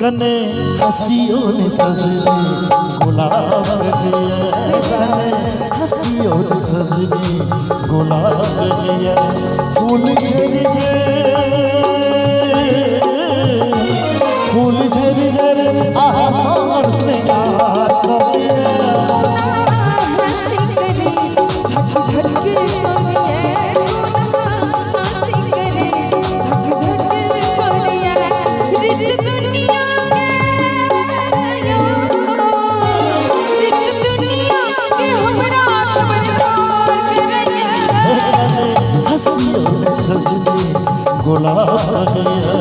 कने हसियों ने सजनी गुलाब दिया, कने हसियों ने सजनी गुलाब दिया। फूल झर फूल झर झर आसमान से सजनी गुलाब दिया।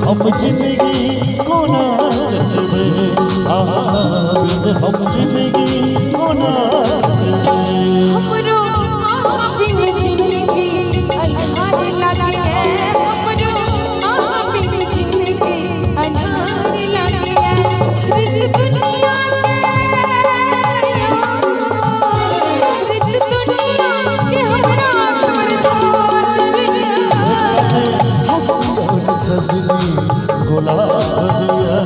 हम जिंदगी को ना हम जिंदगी को ना सजनी गुलाब दिया।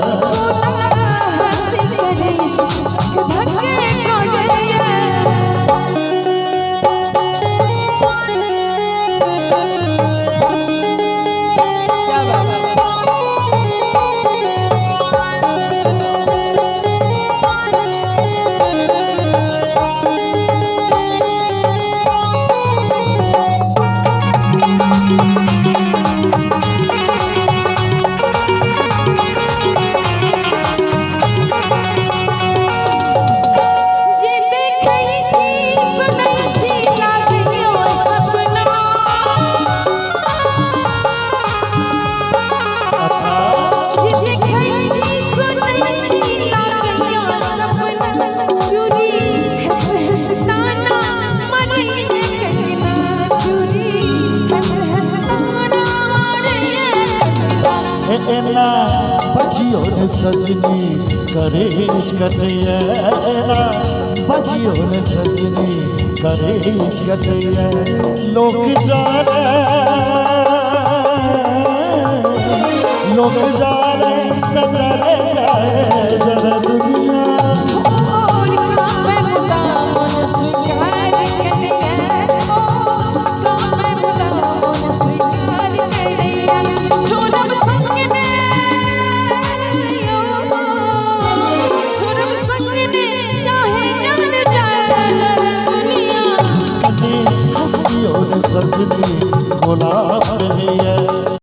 बजियो ने सजनी करेश कटिया, बजियो ने सजनी करेश कटिया। लोग जाने न चले जाए जरा दुनिया